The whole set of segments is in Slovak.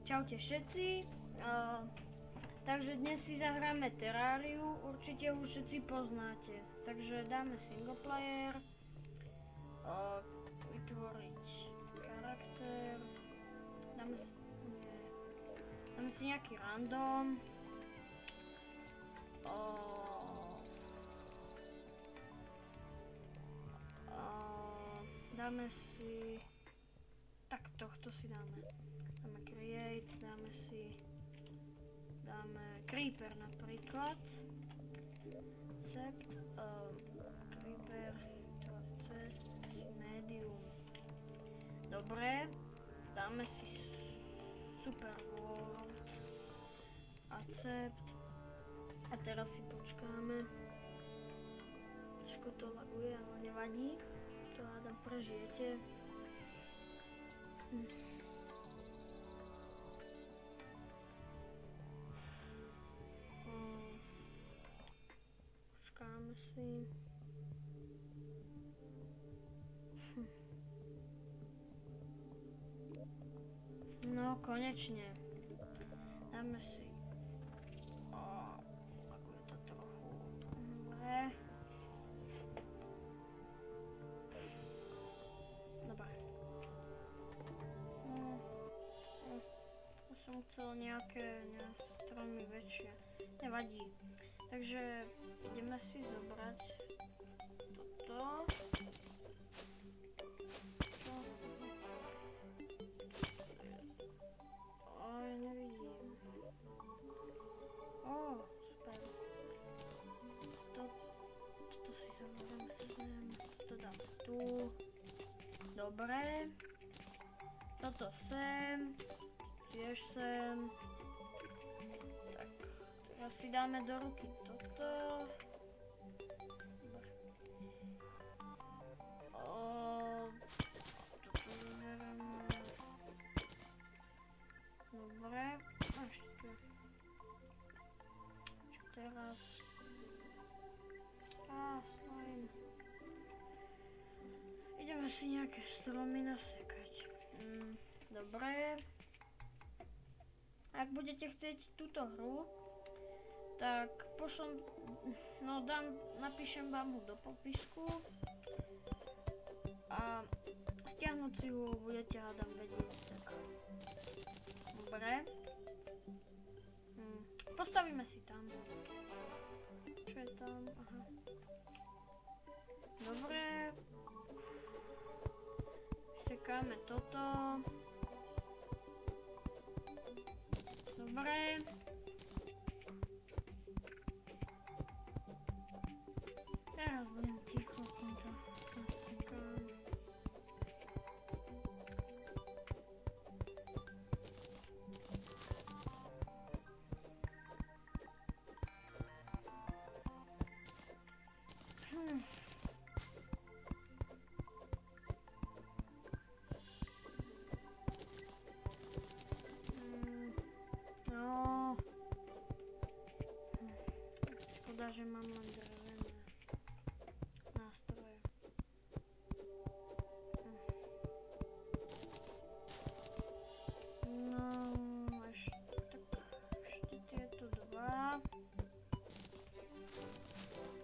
Čaute všetci, takže dnes si zahráme Terrariu, určite už všetci poznáte. Takže dáme single player, vytvoriť charakter, dáme si nejaký random, dáme si, tak tohto si dáme create, dáme creeper napríklad, accept, creeper, medium, dobre, dáme si super world, accept, a teraz si počkáme, trošku to laguje, ale nevadí, to hádam prežijete. Počkáme si. No, konečne. Dáme si. Laguje to trochu. Dobre. Dobre. Som chcel nejaké stromy väčšie. Nevadí. Takže ideme si zobrať toto. Ja nevidím. Super. Toto si zoberieme sem. Toto dám tu. Dobre. Toto sem. Tiež sem. Tak, teraz si dáme do ruky toto. Dobre. Toto vybereme. Dobre. A ešte. Čo teraz? Slime. Ideme si nejaké stromy nasekať. Dobre. Ak budete chcieť túto hru, tak pošlem, napíšem vám ho do popisku a stiahnuť si ho budete hádam vedieť. Tak. Dobre. Postavíme si tam. Čo je tam? Aha. Dobre. Sekáme toto. Dobre. Teraz budem ticho, kým to nasekám. Že mám len drevené nástroje. No, ešte tieto dva.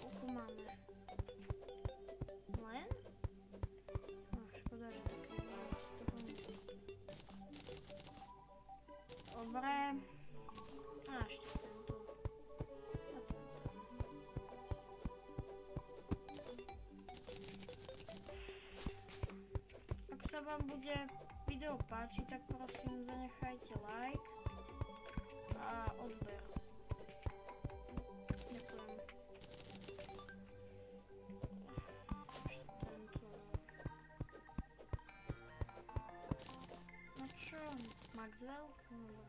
Koľko máme? Len? Škoda, že taký strom. Dobre. A ešte tento. Ak sa vám bude video páčiť, tak prosím zanechajte like a odber. Ďakujem. Tento. No čo? Maxwell? Maxwell.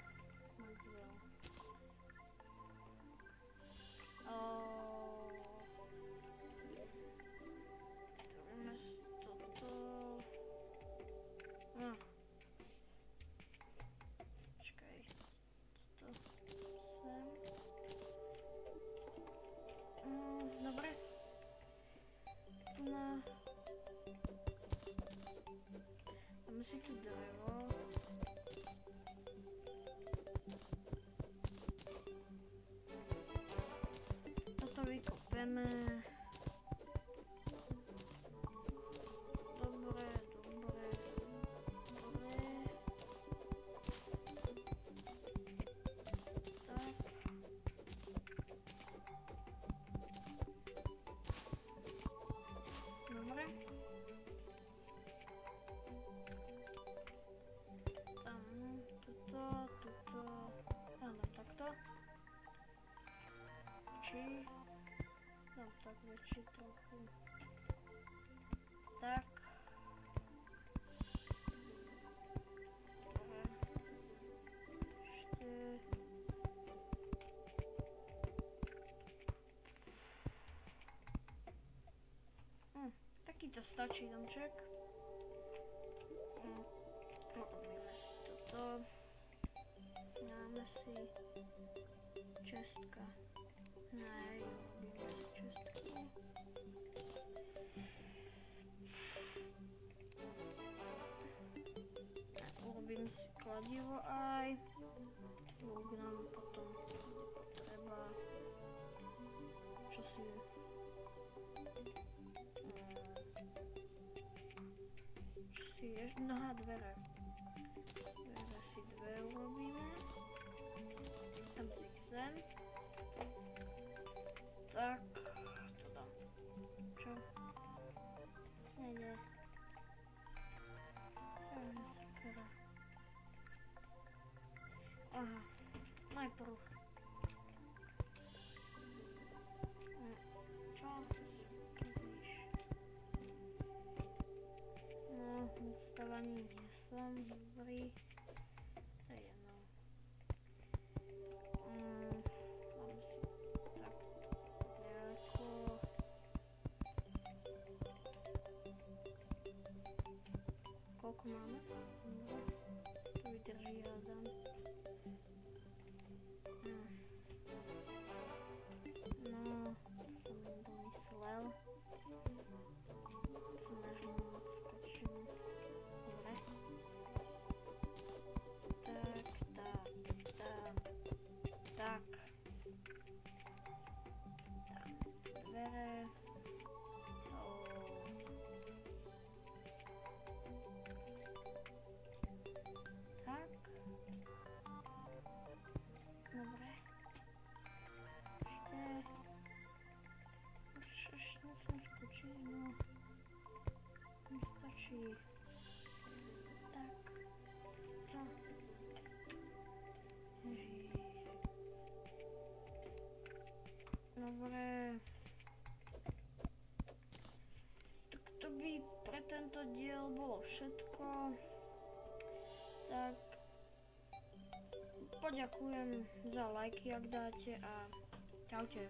Počkaj. Toto sem. Dobre. Dáme si tu drevo. Ideme. Dobre. Tak. Dobre. Tam tuto. Áno, takto. Dám tak väčší trochu. Tak. Dobre. Ešte. Takýto stačí domček. Urobíme si toto. Dáme si čestka. Nej, urobíme si čestku. Urobím si kladivo aj. Lúk nám potom bude potreba. Čo si... Aha, dvere. Dvere si dve urobíme. Tam si ich sem. Tak, to dám. Čo? Nejde. Sakra. Aha, najprv. Čo? Stávaní nie som dobrý. To je jedno. Mám si takto ďaleko. Koľko máme? To vydrží, hádam. No, som domyslel. Som nažil moc skočím. Tak. Dvere. Tak. Dobre. Ešte musím skočiť, no. Nestačí. Tak. Co? Dobre. Tak to by pre tento diel bolo všetko. Tak poďakujem za lajky, ak dáte, a čaute.